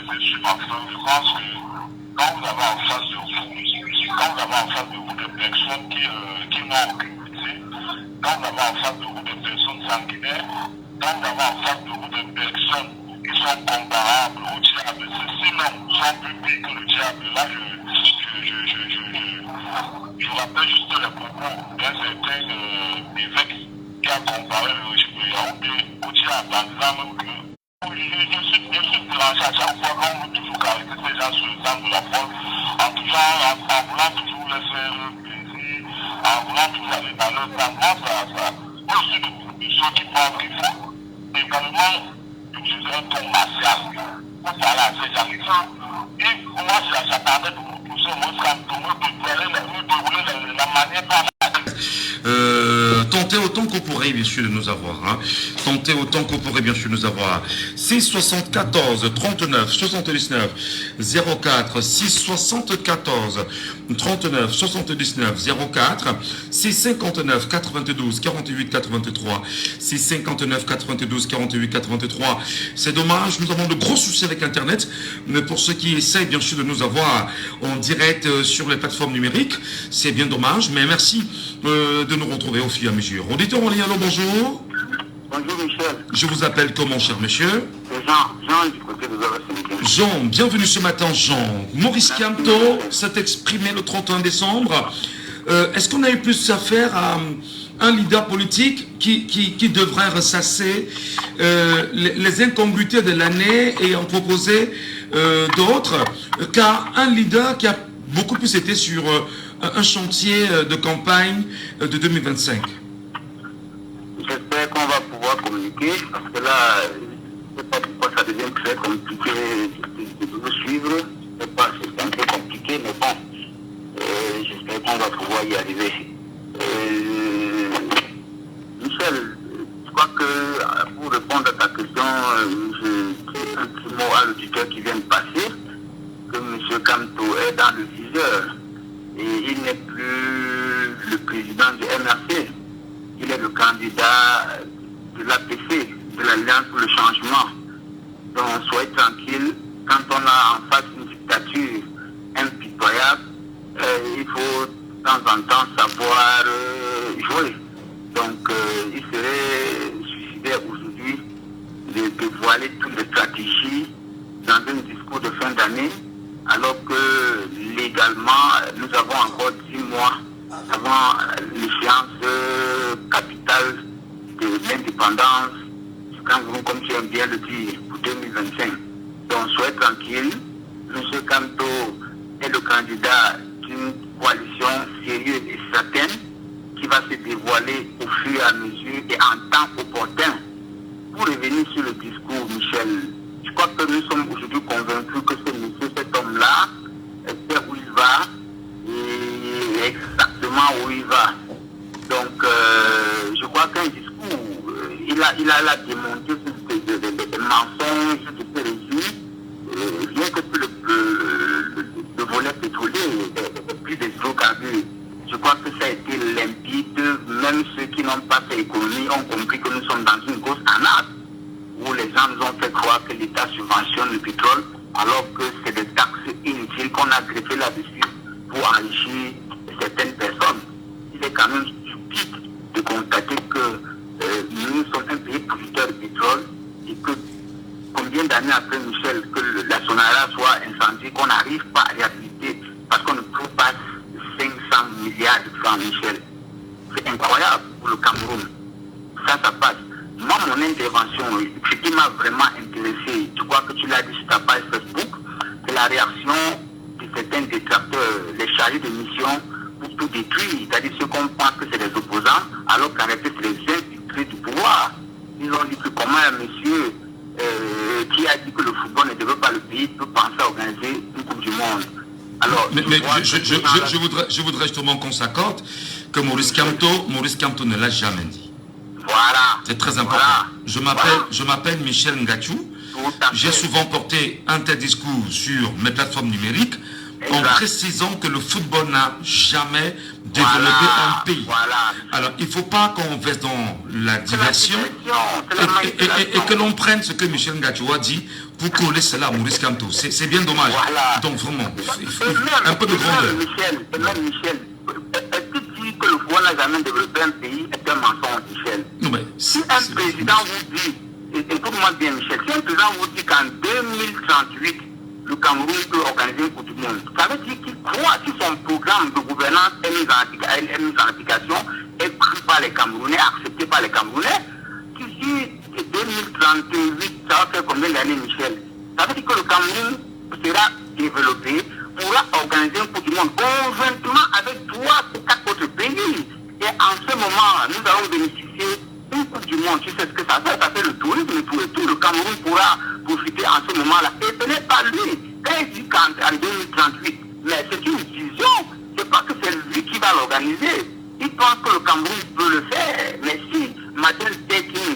c'est sur ma femme. Je pense que quand vous avez en face de vous, quand vous avez en face de vous des personnes qui n'ont aucune pitié, quand vous avez en face de vous des personnes sanguinaires, quand vous avez en face de vous des personnes qui sont comparables au diable, sinon sont plus pires que le diable, là je rappelle juste les propos d'un certain évêque qui a comparé le régime de Yaoundé au diable en disant même que je suis branché à chaque fois qu'on veut toujours caractériser ces gens sur le sang de la foi, en voulant toujours les faire plaisir, en voulant toujours aller dans leur temps. Moi, je suis de ceux qui pensent qu'il faut également utiliser un ton martial pour parler à ces gens. Et moi, j'attendais pour ce mot de dérouler la manière par Tentez autant qu'on pourrait bien sûr de nous avoir. Hein. Tentez autant qu'on pourrait bien sûr nous avoir. 6 74 39 79 04 6 74 39 79 04 6 59 92 48 83 6 59 92 48 83. C'est dommage, nous avons de gros soucis avec Internet, mais pour ceux qui essayent bien sûr de nous avoir en direct sur les plateformes numériques, c'est bien dommage, mais merci de nous retrouver au fur et à mesure. Auditeur en ligne, allô, bonjour. Bonjour Michel. Je vous appelle comment, cher monsieur? C'est Jean du côté de Zara. Jean, bienvenue ce matin, Jean. Maurice Kamto s'est exprimé le 31 décembre. Est-ce qu'on a eu plus affaire à un leader politique qui devrait ressasser les incongruités de l'année et en proposer d'autres, qu'à un leader qui a beaucoup plus été sur un chantier de campagne de 2025? J'espère qu'on va pouvoir communiquer, parce que là, je ne sais pas pourquoi ça devient très compliqué de vous suivre. Je sais pas, c'est un peu compliqué, mais bon, j'espère qu'on va pouvoir y arriver. Michel, je crois que pour répondre à ta question, je dis un petit mot à l'auditeur qui vient de passer, que M. Kamto est dans le viseur. Et il n'est plus le président du MRC. Il est le candidat de l'APC, de l'Alliance pour le changement. Donc soyez tranquille, quand on a en face une dictature impitoyable, il faut de temps en temps savoir jouer. Donc il serait suicidaire aujourd'hui de dévoiler toutes les stratégies dans un discours de fin d'année, alors que légalement, nous avons encore 6 mois avant l'échéance capitale de l'indépendance du Cameroun, comme tu aimes bien le dire, pour 2025. Donc, soyez tranquille. M. Kamto est le candidat d'une coalition sérieuse et certaine qui va se dévoiler au fur et à mesure et en temps opportun. Pour revenir sur le discours, Michel, je crois que nous sommes aujourd'hui convaincus que ce monsieur, cet homme-là, sait où il va et exactement où il va. Donc, je crois qu'un discours, il a démonté des mensonges, des pérésies, rien que pour le volet pétrolier, plus des hydrocarbures. Je crois que ça a été limpide. Même ceux qui n'ont pas fait économie ont compris que nous sommes dans une grosse anarchie, où les gens nous ont fait croire que l'État subventionne le pétrole, alors que c'est des taxes inutiles qu'on a greffées là-dessus pour enrichir certaines personnes. Il est quand même stupide de constater que nous sommes un pays producteur de pétrole et que combien d'années après, Michel, que la Sonara soit incendiée, qu'on n'arrive pas à réhabiliter parce qu'on ne trouve pas 500 milliards de francs, Michel. C'est incroyable pour le Cameroun. Ça passe. Moi, mon intervention, ce qui m'a vraiment intéressé, je crois que tu l'as dit sur ta page Facebook, c'est la réaction de certains détracteurs, les chargés de mission pour tout détruire, c'est-à-dire ceux qu'on pense que c'est des opposants, alors qu'en réalité c'est les infiltrés du pouvoir. Ils ont dit que comment un monsieur qui a dit que le football ne devait pas le pays peut penser à organiser une Coupe du Monde. Alors, je voudrais justement qu'on s'accorde que Maurice Kamto ne l'a jamais dit. Voilà. C'est très important. Voilà. Je m'appelle Michel Ngachou. J'ai souvent porté un tel discours sur mes plateformes numériques, en précisant que le football n'a jamais développé un pays. Alors, il ne faut pas qu'on verse dans la diversion et que l'on prenne ce que Michel Ngachoua dit pour coller cela à Maurice Kamto. C'est bien dommage. Donc, vraiment, un peu de grandeur. Michel, est-ce que dire que le football n'a jamais développé un pays est un mensonge, Michel? Non, mais si un président vous dit, écoute-moi bien, Michel, si un président vous dit qu'en 2038, le Cameroun peut organiser une Coupe du Monde, ça veut dire qu'il croit si son programme de gouvernance est mis en application, est pris par les Camerounais, accepté par les Camerounais. D'ici 2038, ça va faire combien d'années, Michel? Ça veut dire que le Cameroun sera développé, pourra organiser une Coupe du Monde conjointement avec 3 ou 4 autres pays. Et en ce moment, nous allons bénéficier d'une Coupe du Monde. Tu sais ce que ça fait le tourisme et tout le Cameroun pourra profiter en ce moment-là. Et ce n'est pas lui. Quand il dit qu'en 2038, mais c'est une vision. C'est pas que c'est lui qui va l'organiser. Il pense que le Cameroun peut le faire. Mais si Martin Tekin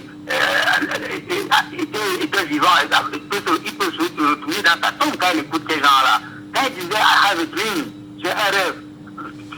était vivant, il peut se retourner dans sa tombe quand il écoute ces gens-là. Quand il disait I have a dream, j'ai un rêve,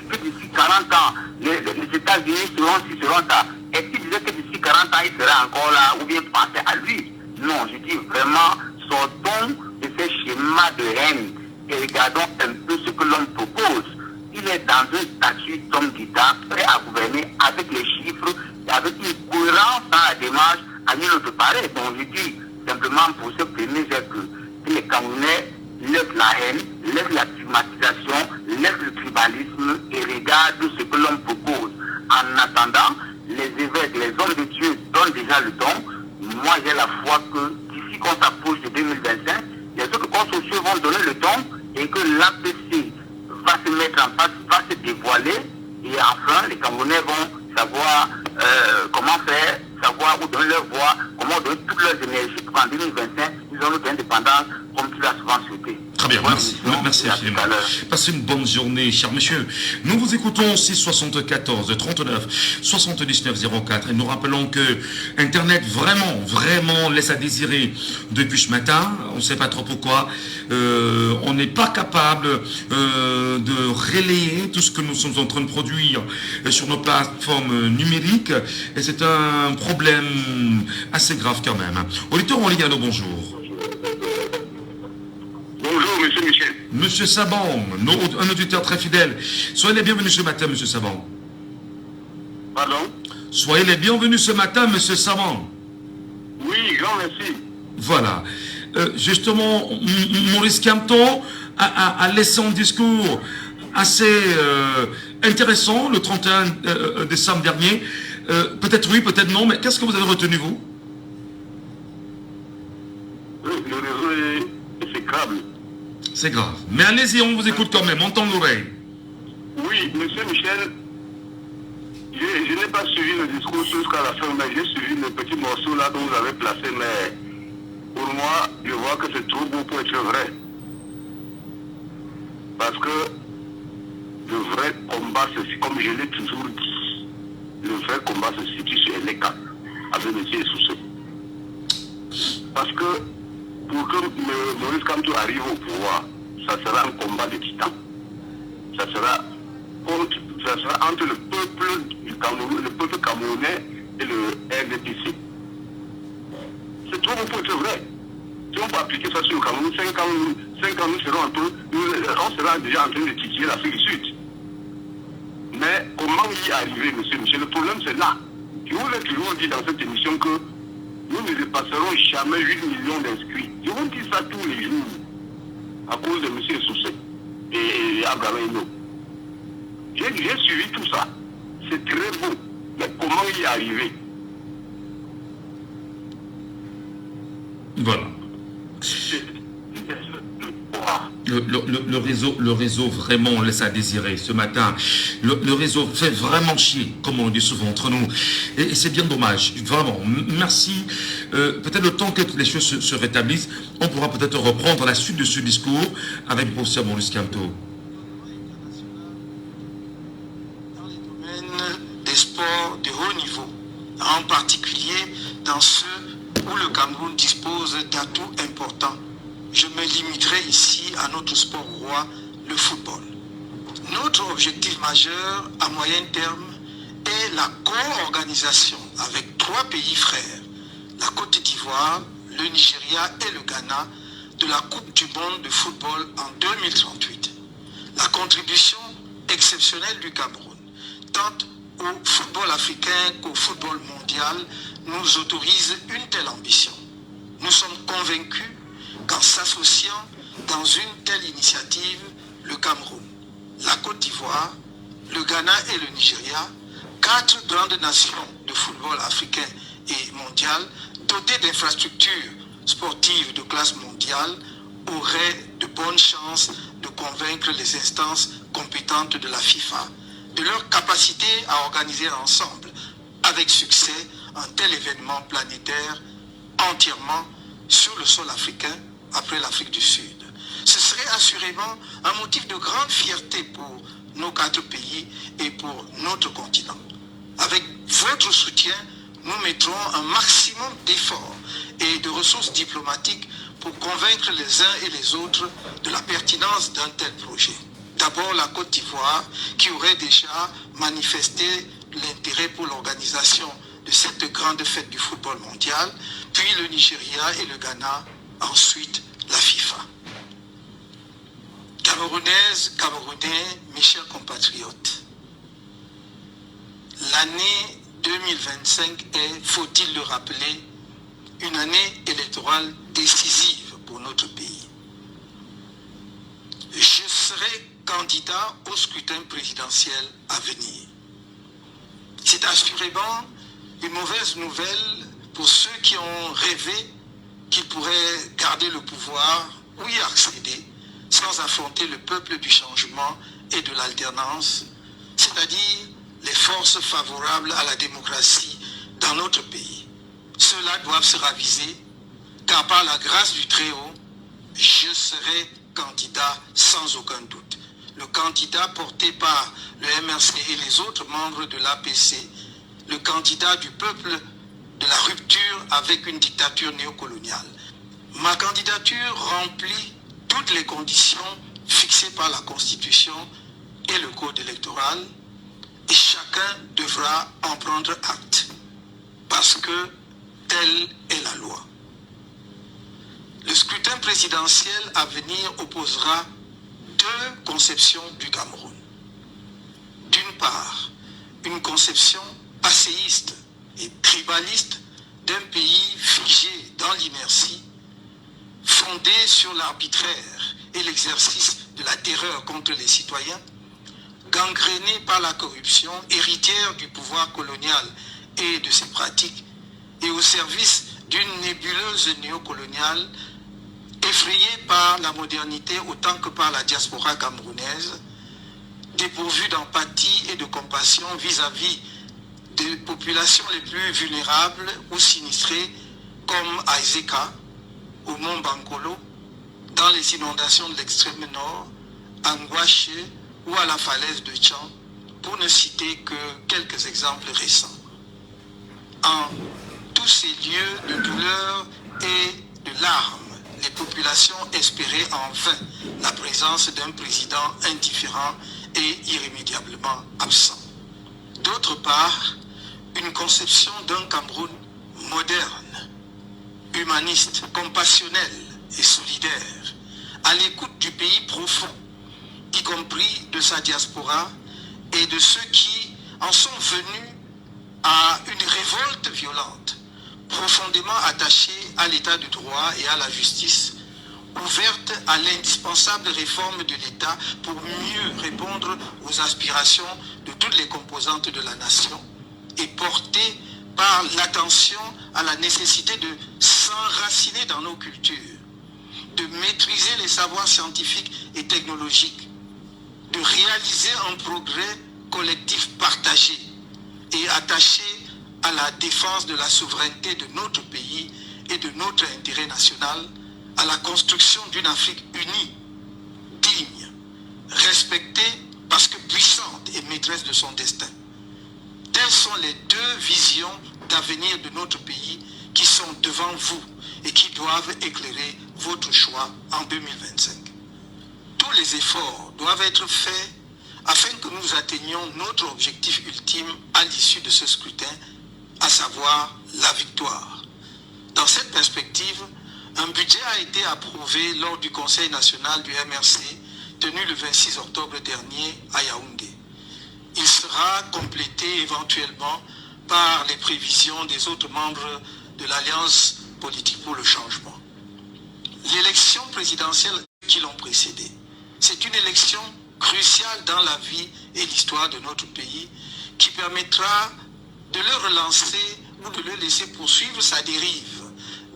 que d'ici 40 ans, les États-Unis seront ça. Est-ce qu'il disait que d'ici 40 ans, il sera encore là, ou bien penser à lui? Non, je dis vraiment, sortons de ces schémas de haine et regardons un peu ce que l'homme propose. Il est dans un statut d'homme d'État, prêt à gouverner avec les chiffres, et avec une cohérence dans la démarche à nul autre pareil. Donc je dis simplement pour ce premier geste que les Camerounais laissent la haine, laissent la stigmatisation, laissent le tribalisme et regardent ce que l'homme propose. En attendant, les évêques, les hommes de Dieu donnent déjà le don. Moi, j'ai la foi que d'ici qu'on s'approche de 2025, les autres corps sociaux vont donner le don et que l'APC va se mettre en place, va se dévoiler et enfin, les Camerounais vont savoir comment faire, savoir où donner leur voix, comment donner toutes leurs énergies pour qu'en 2025, ils auront notre indépendance comme tu l'as souvent souhaité. Très bien, merci infiniment. Passez une bonne journée, chers messieurs. Nous vous écoutons 674 39 79 04 et nous rappelons que Internet vraiment laisse à désirer depuis ce matin. On ne sait pas trop pourquoi. On n'est pas capable de relayer tout ce que nous sommes en train de produire sur nos plateformes numériques et c'est un problème assez grave quand même. Auditeur en ligne, allô, bonjour. Bonjour, monsieur Michel. Monsieur Saban, un auditeur très fidèle. Soyez les bienvenus ce matin, monsieur Saban. Pardon? Soyez les bienvenus ce matin, monsieur Saban. Oui, grand merci. Voilà. Justement, Maurice Kamto a laissé un discours assez intéressant le 31 décembre dernier. Peut-être oui, peut-être non, mais qu'est-ce que vous avez retenu, vous? Le réseau est exécrable. C'est grave. Mais allez-y, on vous écoute quand même, on tend l'oreille. Oui, monsieur Michel, je n'ai pas suivi le discours jusqu'à la fin, mais j'ai suivi le petit morceau là dont vous avez placé, mais pour moi, je vois que c'est trop beau pour être vrai. Parce que le vrai combat, comme je l'ai toujours dit, le vrai combat se situe sur l'ECA, avec M. Soussé. Parce que pour que Maurice Kamto arrive au pouvoir, ça sera un combat de titans. Ça sera entre le peuple du Cameroun, le peuple camerounais et le RDPC. C'est trop beau pour être vrai. Si on peut appliquer ça sur le Cameroun, 5 ans nous serons un peu, on sera déjà en train de titiller l'Afrique du Sud. Mais comment y arriver, monsieur Michel? Le problème c'est là. Je vous l'ai toujours dit dans cette émission que nous ne dépasserons jamais 8 millions d'inscrits. Je vous dis ça tous les jours à cause de M. Soussé et Abraham. J'ai suivi tout ça. C'est très beau. Mais comment y arriver? Voilà. Le réseau vraiment laisse à désirer ce matin. Le réseau fait vraiment chier, comme on dit souvent entre nous. Et c'est bien dommage. Vraiment, merci. Peut-être le temps que les choses se rétablissent, on pourra peut-être reprendre la suite de ce discours avec le professeur Maurice Kamto. Dans les domaines des sports de haut niveau, en particulier dans ceux où le Cameroun dispose d'atouts importants. Je me limiterai ici à notre sport roi, le football. Notre objectif majeur à moyen terme est la co-organisation avec 3 pays frères, la Côte d'Ivoire, le Nigeria et le Ghana, de la Coupe du monde de football en 2038. La contribution exceptionnelle du Cameroun, tant au football africain qu'au football mondial, nous autorise une telle ambition. Nous sommes convaincus qu'en s'associant dans une telle initiative, le Cameroun, la Côte d'Ivoire, le Ghana et le Nigeria, 4 grandes nations de football africain et mondial, dotées d'infrastructures sportives de classe mondiale, auraient de bonnes chances de convaincre les instances compétentes de la FIFA de leur capacité à organiser ensemble, avec succès, un tel événement planétaire entièrement sur le sol africain après l'Afrique du Sud. Ce serait assurément un motif de grande fierté pour nos 4 pays et pour notre continent. Avec votre soutien, nous mettrons un maximum d'efforts et de ressources diplomatiques pour convaincre les uns et les autres de la pertinence d'un tel projet. D'abord la Côte d'Ivoire, qui aurait déjà manifesté l'intérêt pour l'organisation de cette grande fête du football mondial, puis le Nigeria et le Ghana, ensuite la FIFA. Camerounaises, Camerounais, mes chers compatriotes, l'année 2025 est, faut-il le rappeler, une année électorale décisive pour notre pays. Je serai candidat au scrutin présidentiel à venir. C'est assurément une mauvaise nouvelle pour ceux qui ont rêvé qu'ils pourraient garder le pouvoir ou y accéder sans affronter le peuple du changement et de l'alternance, c'est-à-dire les forces favorables à la démocratie dans notre pays. Ceux-là doivent se raviser, car par la grâce du Très-Haut, je serai candidat sans aucun doute. Le candidat porté par le MRC et les autres membres de l'APC, le candidat du peuple de la rupture avec une dictature néocoloniale. Ma candidature remplit toutes les conditions fixées par la Constitution et le Code électoral, et chacun devra en prendre acte, parce que telle est la loi. Le scrutin présidentiel à venir opposera 2 conceptions du Cameroun. D'une part, une conception passéiste et tribaliste d'un pays figé dans l'inertie, fondé sur l'arbitraire et l'exercice de la terreur contre les citoyens, gangréné par la corruption, héritière du pouvoir colonial et de ses pratiques, et au service d'une nébuleuse néocoloniale, effrayée par la modernité autant que par la diaspora camerounaise, dépourvue d'empathie et de compassion vis-à-vis des populations les plus vulnérables ou sinistrées, comme à Ezeka, au mont Bankolo, dans les inondations de l'extrême nord, à Ngouaché ou à la falaise de Tchan, pour ne citer que quelques exemples récents. En tous ces lieux de douleur et de larmes, les populations espéraient en vain la présence d'un président indifférent et irrémédiablement absent. D'autre part, une conception d'un Cameroun moderne, humaniste, compassionnel et solidaire, à l'écoute du pays profond, y compris de sa diaspora et de ceux qui en sont venus à une révolte violente, profondément attachés à l'état de droit et à la justice, ouverte à l'indispensable réforme de l'État pour mieux répondre aux aspirations de toutes les composantes de la nation et portée par l'attention à la nécessité de s'enraciner dans nos cultures, de maîtriser les savoirs scientifiques et technologiques, de réaliser un progrès collectif partagé et attaché à la défense de la souveraineté de notre pays et de notre intérêt national, à la construction d'une Afrique unie, digne, respectée parce que puissante et maîtresse de son destin. Telles sont les 2 visions d'avenir de notre pays qui sont devant vous et qui doivent éclairer votre choix en 2025. Tout tous les efforts doivent être faits afin que nous atteignions notre objectif ultime à l'issue de ce scrutin, à savoir la victoire. Dans cette perspective, un budget a été approuvé lors du Conseil national du MRC tenu le 26 octobre dernier à Yaoundé. Il sera complété éventuellement par les prévisions des autres membres de l'Alliance politique pour le changement. L'élection présidentielle qui l'ont précédée, c'est une élection cruciale dans la vie et l'histoire de notre pays qui permettra de le relancer ou de le laisser poursuivre sa dérive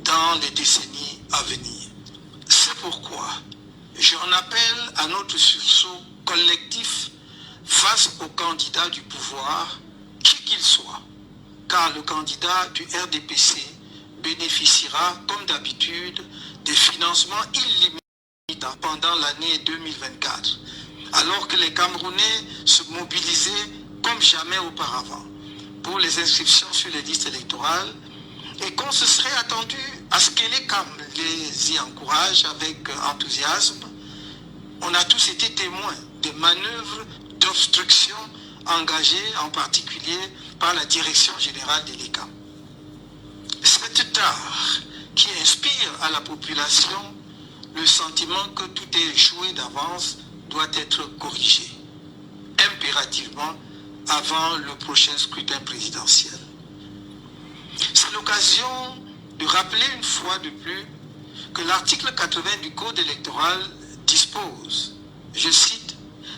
dans les décennies à venir. C'est pourquoi j'en appelle à notre sursaut collectif face au candidat du pouvoir, qui qu'il soit, car le candidat du RDPC bénéficiera, comme d'habitude, des financements illimités pendant l'année 2024, alors que les Camerounais se mobilisaient comme jamais auparavant pour les inscriptions sur les listes électorales et qu'on se serait attendu à ce que les CAM les y encouragent avec enthousiasme. On a tous été témoins des manœuvres d'obstruction engagées en particulier par la Direction générale de l'ECAM. Cette tare qui inspire à la population le sentiment que tout est joué d'avance doit être corrigé impérativement avant le prochain scrutin présidentiel. C'est l'occasion de rappeler une fois de plus que l'article 80 du Code électoral dispose, je cite,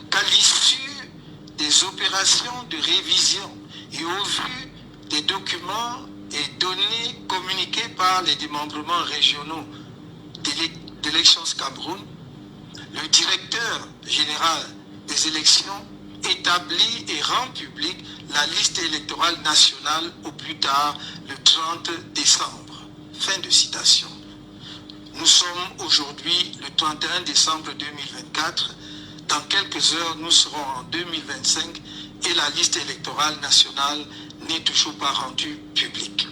qu'à l'issue des opérations de révision et au vu des documents et données communiquées par les démembrements régionaux d'Élections Cameroun, le directeur général des élections établit et rend publique la liste électorale nationale au plus tard le 30 décembre. Fin de citation. Nous sommes aujourd'hui le 31 décembre 2024. Dans quelques heures, nous serons en 2025 et la liste électorale nationale n'est toujours pas rendue publique.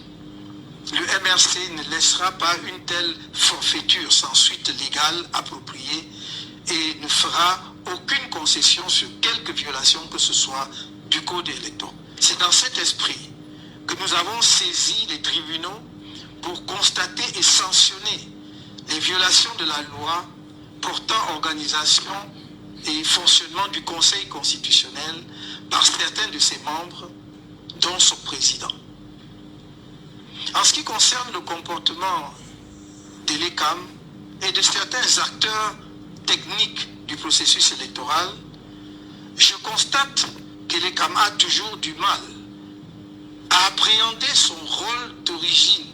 Le MRC ne laissera pas une telle forfaiture sans suite légale appropriée et ne fera aucune concession sur quelque violation que ce soit du code électoral. C'est dans cet esprit que nous avons saisi les tribunaux pour constater et sanctionner les violations de la loi portant organisation et fonctionnement du Conseil constitutionnel par certains de ses membres, dont son président. En ce qui concerne le comportement de l'ECAM et de certains acteurs techniques du processus électoral, je constate que l'ECAM a toujours du mal à appréhender son rôle d'origine,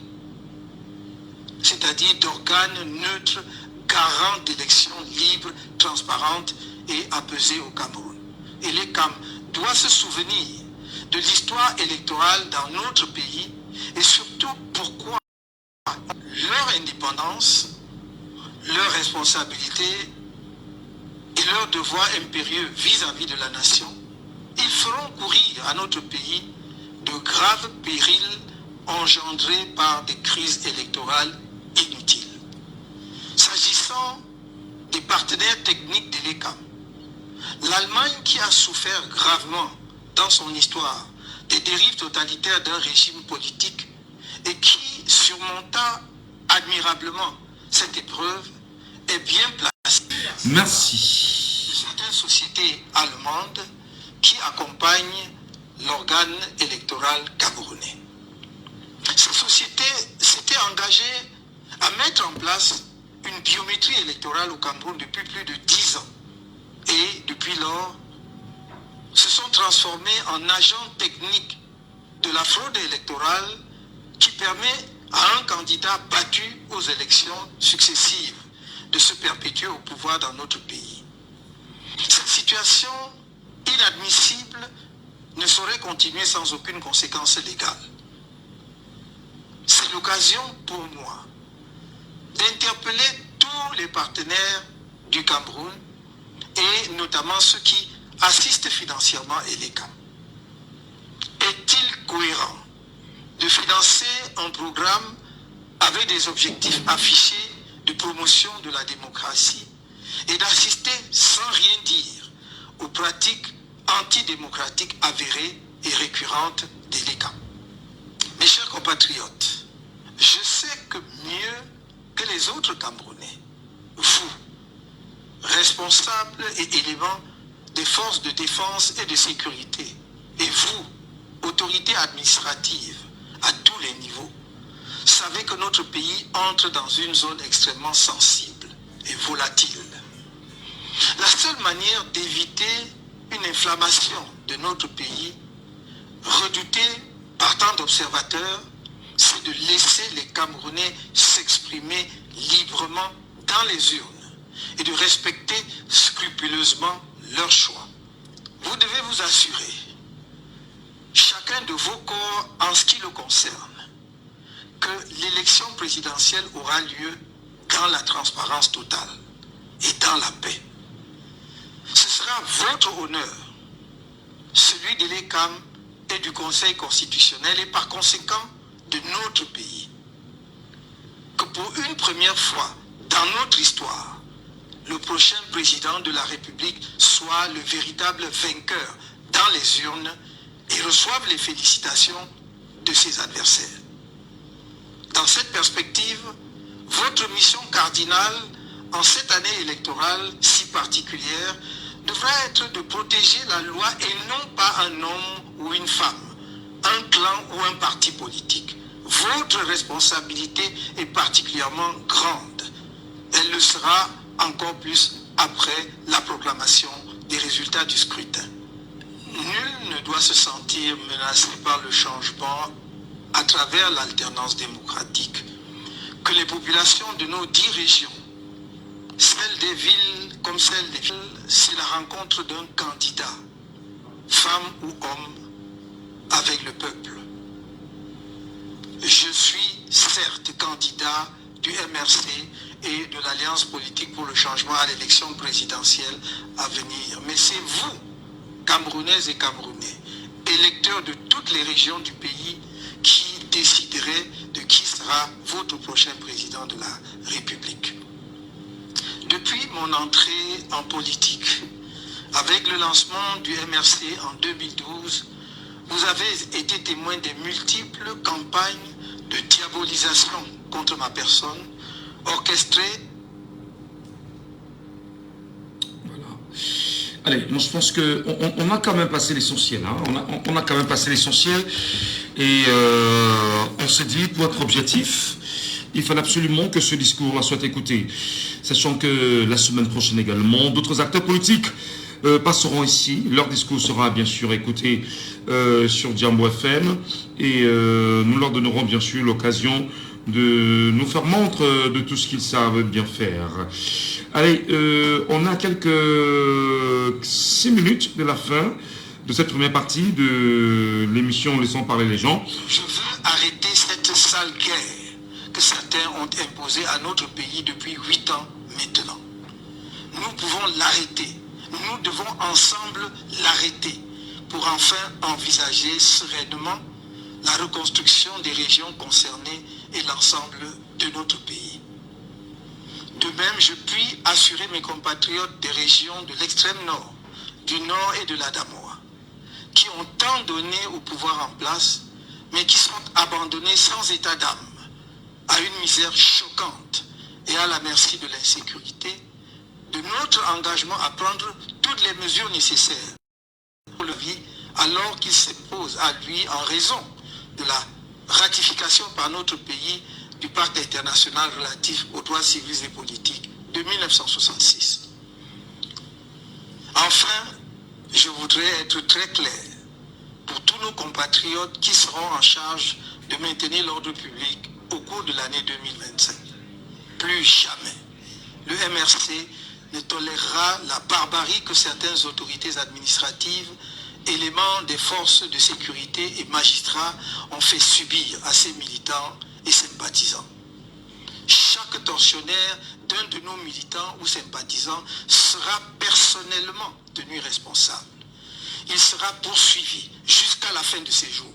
c'est-à-dire d'organe neutre, garant d'élections libres, transparentes et apaisées au Cameroun. Et l'ECAM doit se souvenir de l'histoire électorale dans notre pays et surtout pourquoi leur indépendance, leur responsabilité et leur devoir impérieux vis-à-vis de la nation, ils feront courir à notre pays de graves périls engendrés par des crises électorales inutiles. S'agissant des partenaires techniques de l'ECAM, l'Allemagne qui a souffert gravement dans son histoire des dérives totalitaires d'un régime politique et qui surmonta admirablement cette épreuve est bien placée. Merci. De certaines sociétés allemandes qui accompagnent l'organe électoral camerounais. Ces sociétés s'étaient engagées à mettre en place une biométrie électorale au Cameroun depuis plus de 10 ans et depuis lors se sont transformés en agents techniques de la fraude électorale qui permet à un candidat battu aux élections successives de se perpétuer au pouvoir dans notre pays. Cette situation inadmissible ne saurait continuer sans aucune conséquence légale. C'est l'occasion pour moi d'interpeller tous les partenaires du Cameroun et notamment ceux qui assistent financièrement l'ECAM. Est-il cohérent de financer un programme avec des objectifs affichés de promotion de la démocratie et d'assister sans rien dire aux pratiques antidémocratiques avérées et récurrentes des LECAM. Mes chers compatriotes, je sais que mieux que les autres Camerounais, vous, responsables et éléments des forces de défense et de sécurité, et vous, autorités administratives à tous les niveaux, savez que notre pays entre dans une zone extrêmement sensible et volatile. La seule manière d'éviter une inflammation de notre pays, redoutée par tant d'observateurs, c'est de laisser les Camerounais s'exprimer librement dans les urnes et de respecter scrupuleusement leur choix. Vous devez vous assurer, chacun de vos corps en ce qui le concerne, que l'élection présidentielle aura lieu dans la transparence totale et dans la paix. Ce sera votre honneur, celui de l'ECAM et du Conseil constitutionnel et par conséquent de notre pays, que pour une première fois dans notre histoire, le prochain président de la République soit le véritable vainqueur dans les urnes et reçoive les félicitations de ses adversaires. Dans cette perspective, votre mission cardinale en cette année électorale si particulière devra être de protéger la loi et non pas un homme ou une femme, un clan ou un parti politique. Votre responsabilité est particulièrement grande. Elle le sera encore plus après la proclamation des résultats du scrutin. Nul ne doit se sentir menacé par le changement à travers l'alternance démocratique. Que les populations de nos 10 régions, celles des villes comme celles des villes, c'est la rencontre d'un candidat, femme ou homme, avec le peuple. Je suis certes candidat du MRC et de l'Alliance politique pour le changement à l'élection présidentielle à venir. Mais c'est vous, Camerounaises et Camerounais, électeurs de toutes les régions du pays, qui déciderez de qui sera votre prochain président de la République. Depuis mon entrée en politique, avec le lancement du MRC en 2012, vous avez été témoin des multiples campagnes de diabolisation contre ma personne, orchestrées. Voilà. Allez, moi je pense qu'on a quand même passé l'essentiel. Hein. On a quand même passé l'essentiel. Et on s'est dit, pour être objectif, il fallait absolument que ce discours-là soit écouté. Sachant que la semaine prochaine également, d'autres acteurs politiques passeront ici. Leur discours sera bien sûr écouté sur Djambo FM. Et nous leur donnerons bien sûr l'occasion de nous faire montre de tout ce qu'ils savent bien faire. Allez, on a quelques 6 minutes de la fin de cette première partie de l'émission Laissons parler les gens. Je veux arrêter cette sale guerre que certains ont imposée à notre pays depuis 8 ans maintenant. Nous pouvons l'arrêter. Nous devons ensemble l'arrêter pour enfin envisager sereinement la reconstruction des régions concernées et l'ensemble de notre pays. De même, je puis assurer mes compatriotes des régions de l'extrême nord, du nord et de l'Adamoa, qui ont tant donné au pouvoir en place, mais qui sont abandonnés sans état d'âme, à une misère choquante et à la merci de l'insécurité, de notre engagement à prendre toutes les mesures nécessaires pour le vie, alors qu'il s'impose à lui en raison de la ratification par notre pays du Pacte international relatif aux droits civils et politiques de 1966. Enfin, je voudrais être très clair pour tous nos compatriotes qui seront en charge de maintenir l'ordre public au cours de l'année 2025. Plus jamais, le MRC ne tolérera la barbarie que certaines autorités administratives, éléments des forces de sécurité et magistrats ont fait subir à ses militants et sympathisants. Chaque tortionnaire d'un de nos militants ou sympathisants sera personnellement tenu responsable. Il sera poursuivi jusqu'à la fin de ses jours,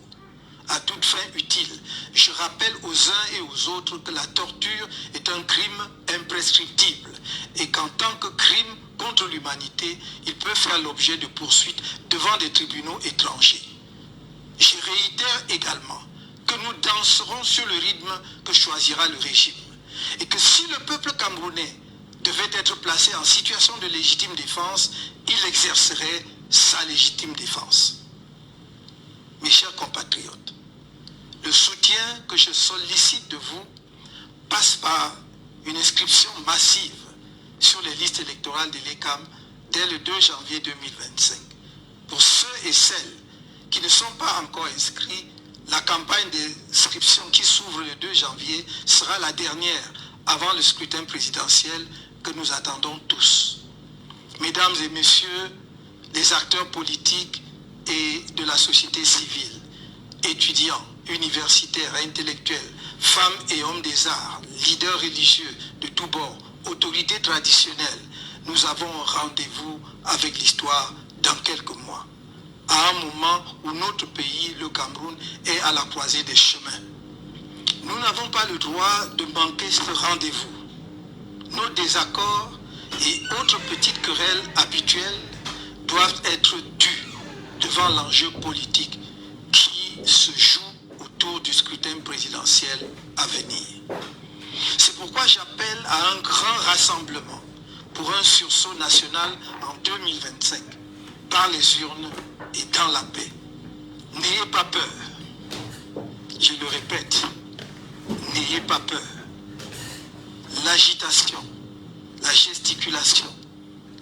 à toute fin utile. Je rappelle aux uns et aux autres que la torture est un crime imprescriptible et qu'en tant que crime contre l'humanité, il peut faire l'objet de poursuites devant des tribunaux étrangers. Je réitère également que nous danserons sur le rythme que choisira le régime et que si le peuple camerounais devait être placé en situation de légitime défense, il exercerait sa légitime défense. Mes chers compatriotes, le soutien que je sollicite de vous passe par une inscription massive sur les listes électorales de l'ECAM dès le 2 janvier 2025. Pour ceux et celles qui ne sont pas encore inscrits, la campagne d'inscription qui s'ouvre le 2 janvier sera la dernière avant le scrutin présidentiel que nous attendons tous. Mesdames et messieurs, les acteurs politiques et de la société civile, étudiants, universitaires, intellectuels, femmes et hommes des arts, leaders religieux de tous bords, autorités traditionnelles, nous avons un rendez-vous avec l'histoire dans quelques mois, à un moment où notre pays, le Cameroun, est à la croisée des chemins. Nous n'avons pas le droit de manquer ce rendez-vous. Nos désaccords et autres petites querelles habituelles doivent être dus devant l'enjeu politique qui se joue autour du scrutin présidentiel à venir. C'est pourquoi j'appelle à un grand rassemblement pour un sursaut national en 2025, par les urnes et dans la paix. N'ayez pas peur. Je le répète, n'ayez pas peur. L'agitation, la gesticulation,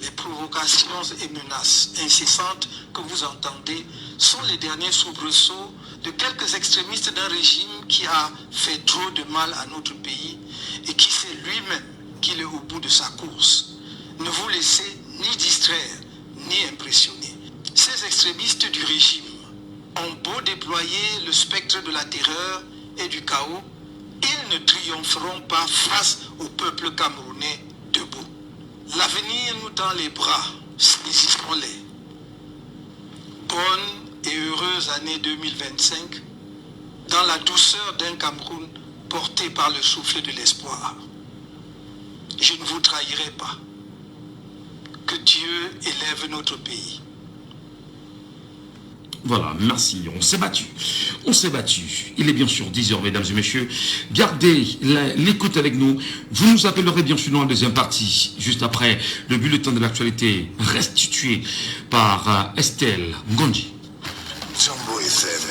les provocations et menaces incessantes que vous entendez sont les derniers soubresauts de quelques extrémistes d'un régime qui a fait trop de mal à notre pays et qui sait lui-même qu'il est au bout de sa course. Ne vous laissez ni distraire, ni impressionner. Ces extrémistes du régime ont beau déployer le spectre de la terreur et du chaos, ils ne triompheront pas face au peuple camerounais debout. L'avenir nous tend les bras, saisissons-les. Bonne et heureuse année 2025, dans la douceur d'un Cameroun porté par le souffle de l'espoir. Je ne vous trahirai pas. Que Dieu élève notre pays. Voilà, merci. On s'est battu. On s'est battu. Il est bien sûr 10h, mesdames et messieurs. Gardez l'écoute avec nous. Vous nous appellerez bien sûr dans la deuxième partie, juste après le bulletin de l'actualité restitué par Estelle Ngonji. Jambo FM.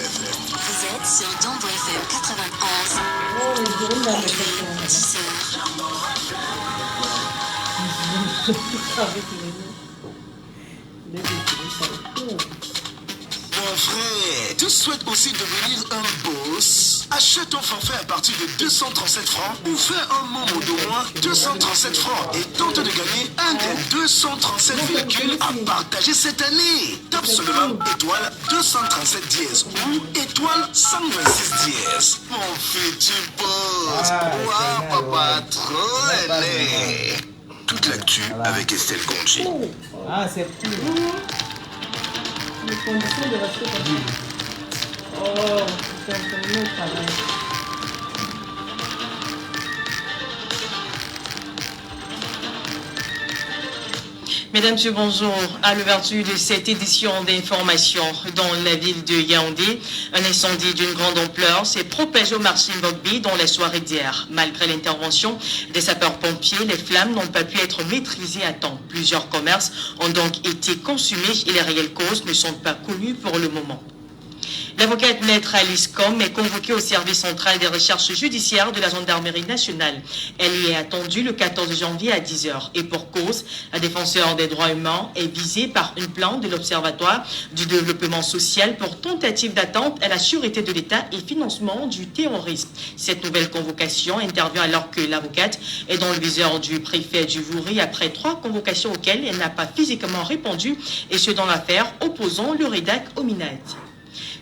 Vous êtes sur Jambo FM 91. 10h. Mon frère, tu souhaites aussi devenir un boss? Achète ton forfait à partir de 237 francs ou fais un moment d'au moins 237 francs et tente de gagner un des 237 véhicules à partager cette année. Tape seulement étoile 237 dièse ou étoile 126 dièse. Mon futur boss. Waouh, papa, trop ailé. Toute l'actu avec Estelle Ngonji. Ah, c'est cool. Les conditions de rester comme ça. Oh, c'est un peu travail. Mesdames et bonjour. À l'ouverture de cette édition d'information dans la ville de Yaoundé, un incendie d'une grande ampleur s'est propagé au marché Mbogbi dans la soirée d'hier. Malgré l'intervention des sapeurs-pompiers, les flammes n'ont pas pu être maîtrisées à temps. Plusieurs commerces ont donc été consumés et les réelles causes ne sont pas connues pour le moment. L'avocate maître Alice Com est convoquée au service central des recherches judiciaires de la gendarmerie nationale. Elle y est attendue le 14 janvier à 10h. Et pour cause, la défenseur des droits humains est visée par une plainte de l'Observatoire du développement social pour tentative d'atteinte à la sûreté de l'État et financement du terrorisme. Cette nouvelle convocation intervient alors que l'avocate est dans le viseur du préfet du Vouri après 3 convocations auxquelles elle n'a pas physiquement répondu, et ce dans l'affaire opposant le rédac au Minati.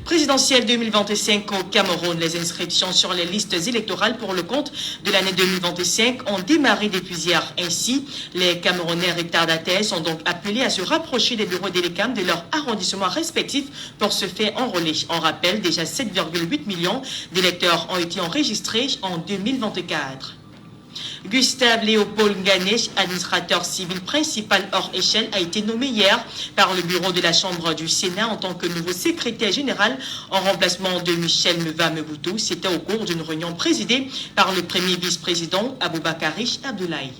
Présidentielle 2025 au Cameroun. Les inscriptions sur les listes électorales pour le compte de l'année 2025 ont démarré depuis hier. Ainsi, les Camerounais retardataires sont donc appelés à se rapprocher des bureaux d'Elecam de leur arrondissement respectif pour se faire enrôler. On rappelle, déjà 7,8 millions d'électeurs ont été enregistrés en 2024. Gustave Léopold Ganesh, administrateur civil principal hors échelle, a été nommé hier par le bureau de la Chambre du Sénat en tant que nouveau secrétaire général en remplacement de Michel Meva-Meboutou. C'était au cours d'une réunion présidée par le premier vice-président Aboubakari Abdoulaye.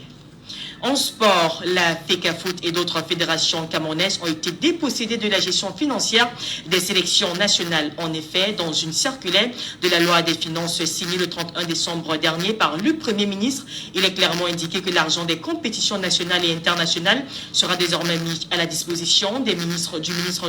En sport, la FECAFOOT et d'autres fédérations camerounaises ont été dépossédées de la gestion financière des sélections nationales. En effet, dans une circulaire de la loi des finances signée le 31 décembre dernier par le Premier ministre, il est clairement indiqué que l'argent des compétitions nationales et internationales sera désormais mis à la disposition du ministre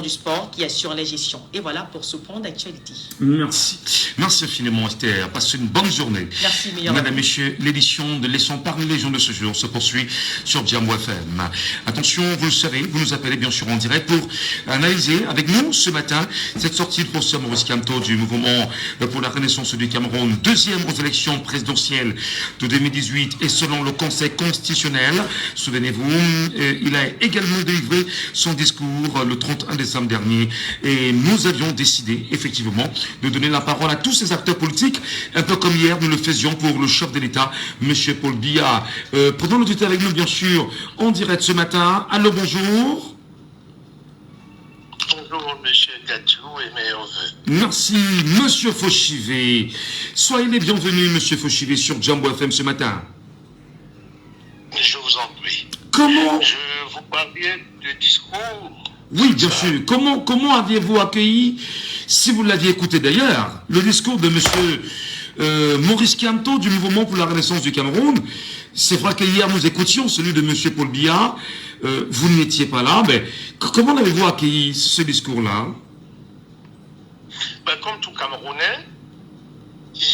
du Sport qui assure la gestion. Et voilà pour ce point d'actualité. Merci. Merci infiniment, Esther. Passez une bonne journée. Merci, meilleur. Mesdames, Messieurs, l'édition de Laissons parler les gens de ce jour se poursuit sur Diambo FM. Attention, vous le savez, vous nous appelez bien sûr en direct pour analyser avec nous ce matin cette sortie de professeur Maurice Kamto du mouvement pour la renaissance du Cameroun, deuxième aux élections présidentielles de 2018 et selon le Conseil constitutionnel. Souvenez-vous, il a également délivré son discours le 31 décembre dernier et nous avions décidé effectivement de donner la parole à tous ces acteurs politiques, un peu comme hier nous le faisions pour le chef de l'État, M. Paul Biya. Prenons le tuteur avec nous bien sûr en direct ce matin. Allô, bonjour. Bonjour, monsieur Gatchou et meilleurs vœux. Merci, monsieur Fauchivé. Soyez les bienvenus, monsieur Fauchivé, sur Jambo FM ce matin. Je vous en prie. Comment... Je vous parlais de discours. Oui, bien sûr. Comment aviez-vous accueilli, si vous l'aviez écouté d'ailleurs, le discours de monsieur Maurice Kamto du mouvement pour la renaissance du Cameroun? C'est vrai qu'hier nous écoutions celui de monsieur Paul Biya. Vous n'étiez pas là, mais comment avez-vous accueilli ce discours-là? Comme tout Camerounais, qui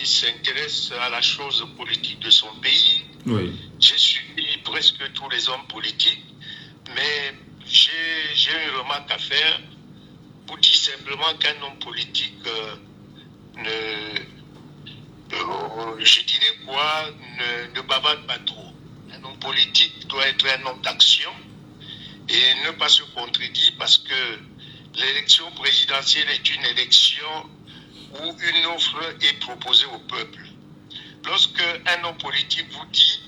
s'intéresse à la chose politique de son pays, oui. J'ai suivi presque tous les hommes politiques, mais j'ai une remarque à faire pour dire simplement qu'un homme politique ne bavade pas trop. Un homme politique doit être un homme d'action et ne pas se contredire parce que l'élection présidentielle est une élection où une offre est proposée au peuple. Lorsque un homme politique vous dit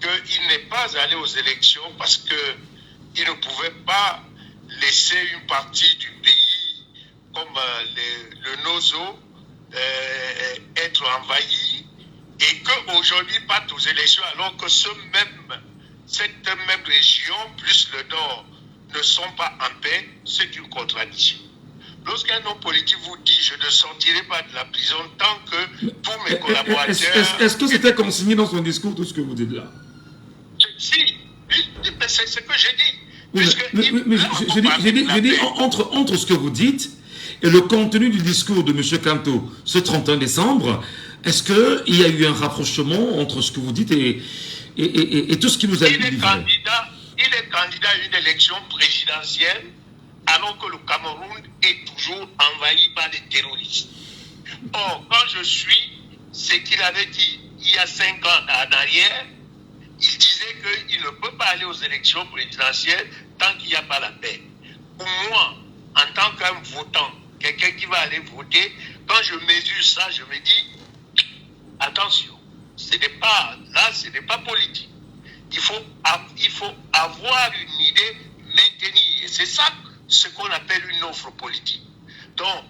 qu'il n'est pas allé aux élections parce qu'il ne pouvait pas laisser une partie du pays comme le Nozo être envahi et qu'aujourd'hui partent aux élections alors que cette même région plus le nord ne sont pas en paix, c'est une contradiction. Lorsqu'un homme politique vous dit « je ne sortirai pas de la prison tant que tous mes collaborateurs... » Est-ce que c'était consigné dans son discours tout ce que vous dites là? Si, c'est ce que j'ai dit. Mais j'ai dit entre ce que vous dites et le contenu du discours de M. Kamto ce 31 décembre, est-ce qu'il y a eu un rapprochement entre ce que vous dites et tout ce qui nous a dit? Il est candidat à une élection présidentielle alors que le Cameroun est toujours envahi par les terroristes. Or, quand je suis ce qu'il avait dit il y a 5 ans en arrière, il disait qu'il ne peut pas aller aux élections présidentielles tant qu'il n'y a pas la paix. Pour moi, en tant qu'un votant, quelqu'un qui va aller voter, quand je mesure ça, je me dis, attention, ce n'est pas politique. Il faut avoir une idée, maintenir. Et c'est ça ce qu'on appelle une offre politique. Donc,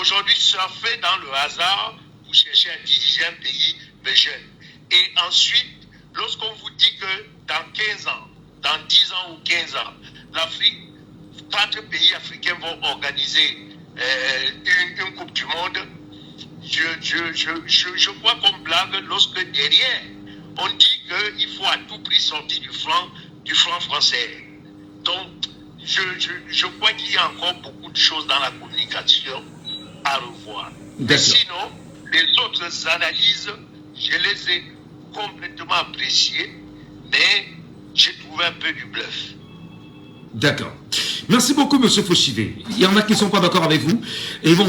aujourd'hui, surfer dans le hasard, vous cherchez à diriger un pays de jeunes. Et ensuite, lorsqu'on vous dit que dans 15 ans, dans 10 ans ou 15 ans, l'Afrique, 4 pays africains vont organiser une Coupe du Monde, je crois qu'on blague lorsque derrière, on dit qu'il faut à tout prix sortir du franc français. Donc, je crois qu'il y a encore beaucoup de choses dans la communication à revoir. Sinon, les autres analyses, je les ai complètement appréciées, mais j'ai trouvé un peu du bluff. D'accord. Merci beaucoup, monsieur Fauchivé. Il y en a qui ne sont pas d'accord avec vous. Et bon,